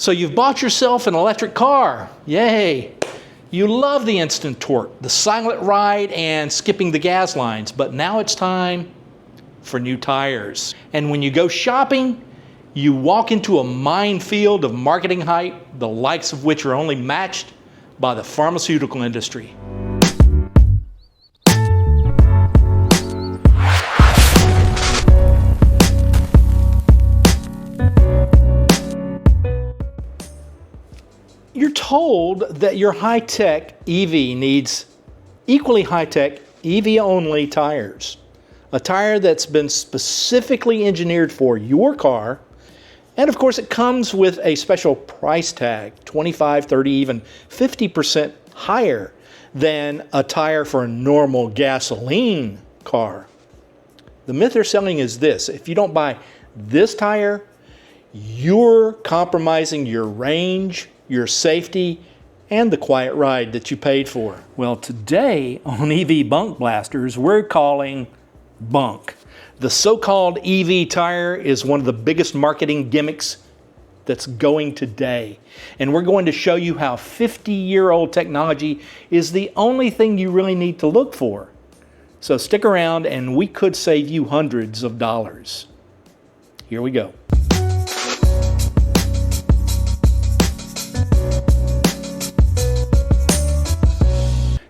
So you've bought yourself an electric car. Yay! You love the instant torque, the silent ride, and skipping the gas lines. But now it's time for new tires. And when you go shopping, you walk into a minefield of marketing hype, the likes of which are only matched by the pharmaceutical industry. You're told that your high-tech EV needs equally high-tech EV-only tires. A tire that's been specifically engineered for your car. And of course, it comes with a special price tag, 25, 30, even 50% higher than a tire for a normal gasoline car. The myth they're selling is this: if you don't buy this tire, you're compromising your range, your safety, and the quiet ride that you paid for. Well, today on EV Bunk Blasters, we're calling Bunk. The so-called EV tire is one of the biggest marketing gimmicks that's going today. And we're going to show you how 50-year-old technology is the only thing you really need to look for. So stick around and we could save you hundreds of dollars. Here we go.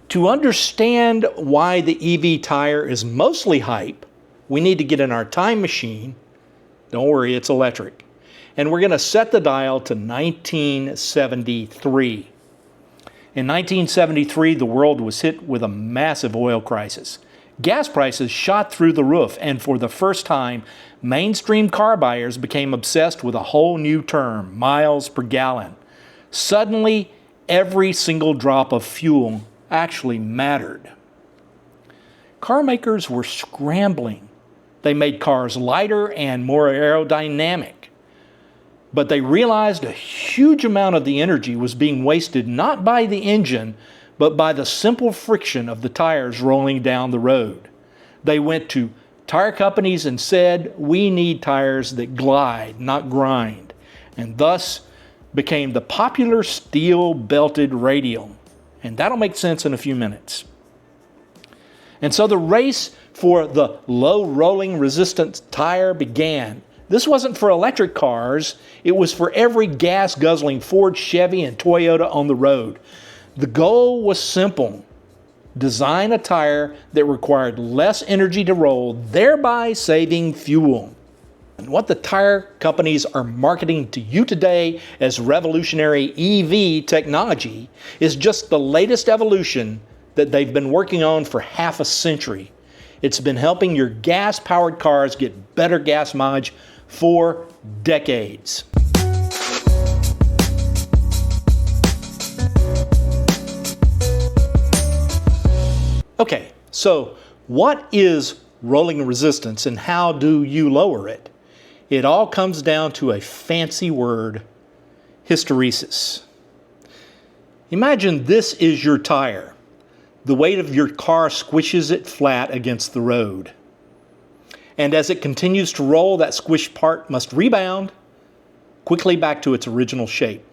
To understand why the EV tire is mostly hype, we need to get in our time machine. Don't worry, it's electric. And we're going to set the dial to 1973. In 1973, the world was hit with a massive oil crisis. Gas prices shot through the roof, and for the first time, mainstream car buyers became obsessed with a whole new term, miles per gallon. Suddenly, every single drop of fuel actually mattered. Car makers were scrambling. They made cars lighter and more aerodynamic. But they realized a huge amount of the energy was being wasted not by the engine, but by the simple friction of the tires rolling down the road. They went to tire companies and said, "We need tires that glide, not grind," and thus became the popular steel-belted radial. And that'll make sense in a few minutes. And so the race for the low rolling resistance tire began. This wasn't for electric cars. It was for every gas guzzling Ford, Chevy, and Toyota on the road. The goal was simple: design a tire that required less energy to roll, thereby saving fuel. And what the tire companies are marketing to you today as revolutionary EV technology is just the latest evolution that they've been working on for half a century. It's been helping your gas-powered cars get better gas mileage for decades. Okay, so what is rolling resistance and how do you lower it? It all comes down to a fancy word: hysteresis. Imagine this is your tire. The weight of your car squishes it flat against the road. And as it continues to roll, that squished part must rebound quickly back to its original shape.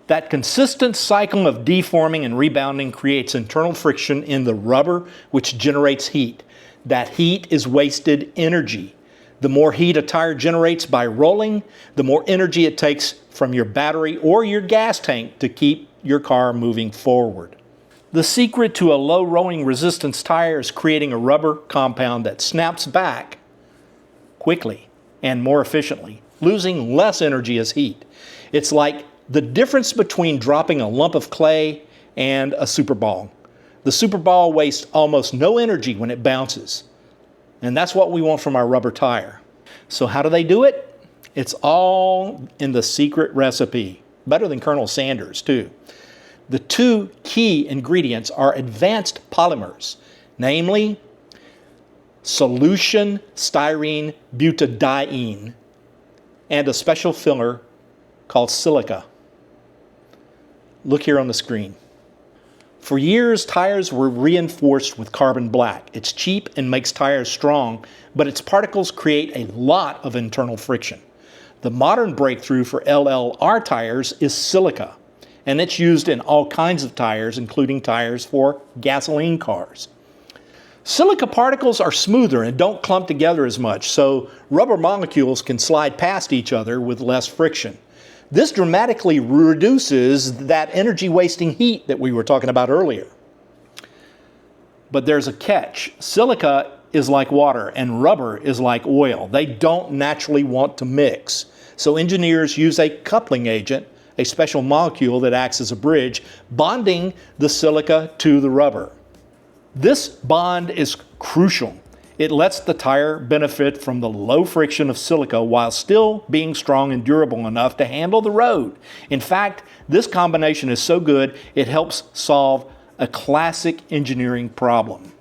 That consistent cycle of deforming and rebounding creates internal friction in the rubber, which generates heat. That heat is wasted energy. The more heat a tire generates by rolling, the more energy it takes from your battery or your gas tank to keep your car moving forward. The secret to a low rolling resistance tire is creating a rubber compound that snaps back quickly and more efficiently, losing less energy as heat. It's like the difference between dropping a lump of clay and a super ball. The super ball wastes almost no energy when it bounces. And that's what we want from our rubber tire. So how do they do it? It's all in the secret recipe. Better than Colonel Sanders, too. The two key ingredients are advanced polymers, namely solution styrene butadiene and a special filler called silica. Look here on the screen. For years, tires were reinforced with carbon black. It's cheap and makes tires strong, but its particles create a lot of internal friction. The modern breakthrough for LLR tires is silica, and it's used in all kinds of tires, including tires for gasoline cars. Silica particles are smoother and don't clump together as much, so rubber molecules can slide past each other with less friction. This dramatically reduces that energy-wasting heat that we were talking about earlier. But there's a catch. Silica is like water and rubber is like oil. They don't naturally want to mix. So engineers use a coupling agent, a special molecule that acts as a bridge, bonding the silica to the rubber. This bond is crucial. It lets the tire benefit from the low friction of silica while still being strong and durable enough to handle the road. In fact, this combination is so good, it helps solve a classic engineering problem.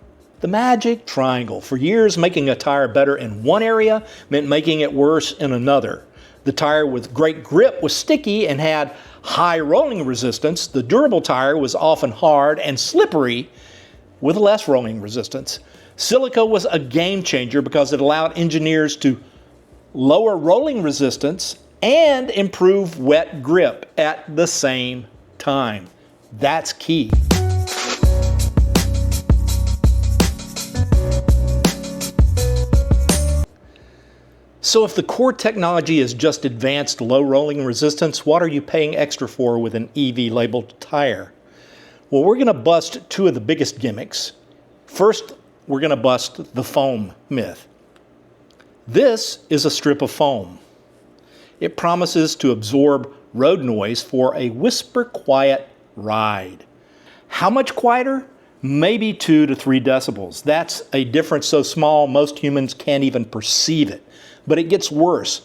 The magic triangle. For years, making a tire better in one area meant making it worse in another. The tire with great grip was sticky and had high rolling resistance. The durable tire was often hard and slippery with less rolling resistance. Silica was a game changer because it allowed engineers to lower rolling resistance and improve wet grip at the same time. That's key. So if the core technology is just advanced low rolling resistance, what are you paying extra for with an EV labeled tire? Well, we're going to bust two of the biggest gimmicks. First, we're going to bust the foam myth. This is a strip of foam. It promises to absorb road noise for a whisper quiet ride. How much quieter? Maybe 2 to 3 decibels. That's a difference so small most humans can't even perceive it. But it gets worse.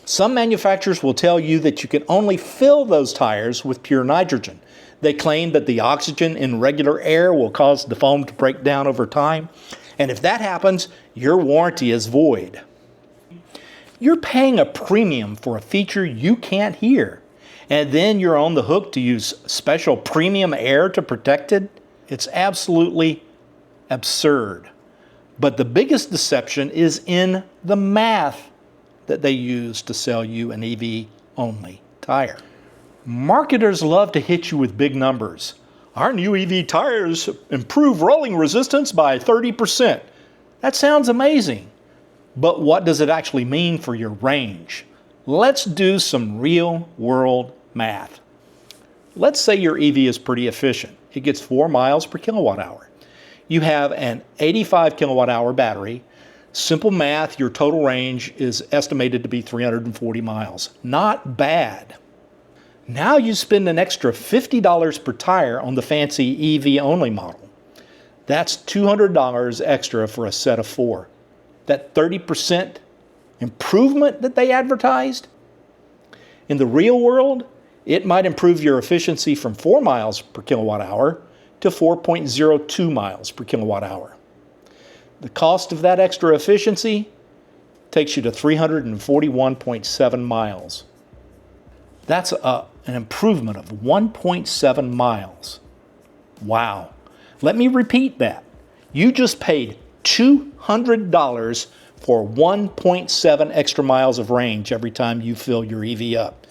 Some manufacturers will tell you that you can only fill those tires with pure nitrogen. They claim that the oxygen in regular air will cause the foam to break down over time. And if that happens, your warranty is void. You're paying a premium for a feature you can't hear. And then you're on the hook to use special premium air to protect it. It's absolutely absurd. But the biggest deception is in the math that they use to sell you an EV-only tire. Marketers love to hit you with big numbers. Our new EV tires improve rolling resistance by 30%. That sounds amazing. But what does it actually mean for your range? Let's do some real-world math. Let's say your EV is pretty efficient. It gets 4 miles per kilowatt hour. You have an 85 kilowatt hour battery. Simple math, your total range is estimated to be 340 miles. Not bad. Now you spend an extra $50 per tire on the fancy EV-only model. That's $200 extra for a set of 4. That 30% improvement that they advertised? In the real world, it might improve your efficiency from 4 miles per kilowatt hour to 4.02 miles per kilowatt hour. The cost of that extra efficiency takes you to 341.7 miles. That's an improvement of 1.7 miles. Wow. Let me repeat that. You just paid $200 for 1.7 extra miles of range every time you fill your EV up.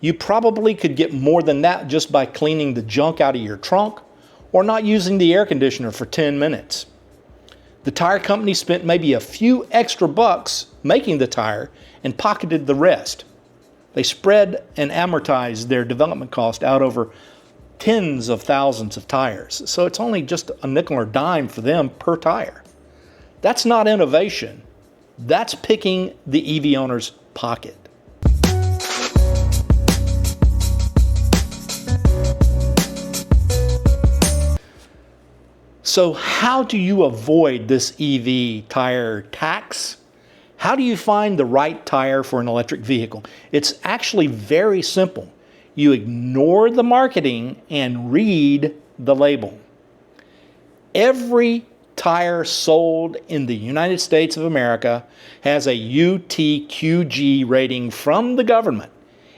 You probably could get more than that just by cleaning the junk out of your trunk or not using the air conditioner for 10 minutes. The tire company spent maybe a few extra bucks making the tire and pocketed the rest. They spread and amortized their development cost out over tens of thousands of tires. So it's only just a nickel or dime for them per tire. That's not innovation. That's picking the EV owner's pocket. So how do you avoid this EV tire tax? How do you find the right tire for an electric vehicle? It's actually very simple. You ignore the marketing and read the label. Every tire sold in the United States of America has a UTQG rating from the government.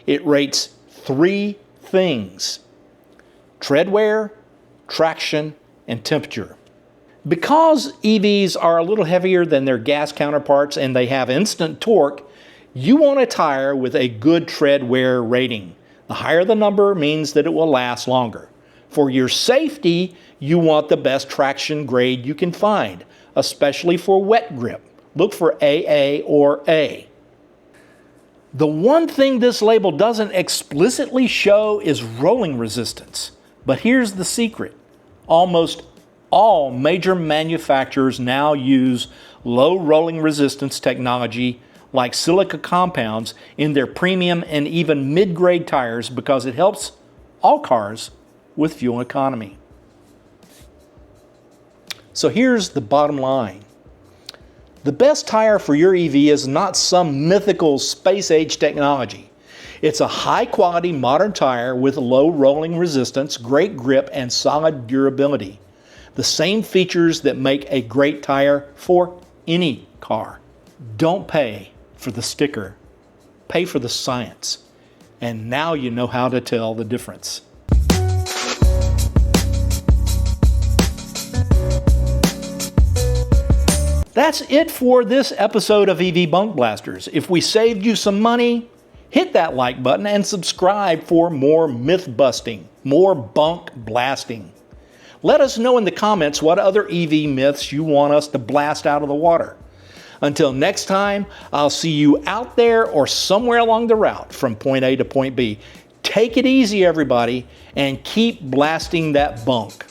It rates 3 things: tread wear, traction, and temperature. Because EVs are a little heavier than their gas counterparts and they have instant torque, You want a tire with a good tread wear rating. The higher the number means that it will last longer. For your safety, you want the best traction grade you can find, especially for wet grip. Look for AA or A. The one thing this label doesn't explicitly show is rolling resistance. But here's the secret. Almost all major manufacturers now use low rolling resistance technology like silica compounds in their premium and even mid-grade tires because it helps all cars with fuel economy. So here's the bottom line. The best tire for your EV is not some mythical space-age technology. It's a high-quality modern tire with low rolling resistance, great grip, and solid durability. The same features that make a great tire for any car. Don't pay for the sticker. Pay for the science. And now you know how to tell the difference. That's it for this episode of EV Bunk Blasters. If we saved you some money, hit that like button and subscribe for more myth busting, more bunk blasting. Let us know in the comments what other EV myths you want us to blast out of the water. Until next time, I'll see you out there or somewhere along the route from point A to point B. Take it easy, everybody, and keep blasting that bunk.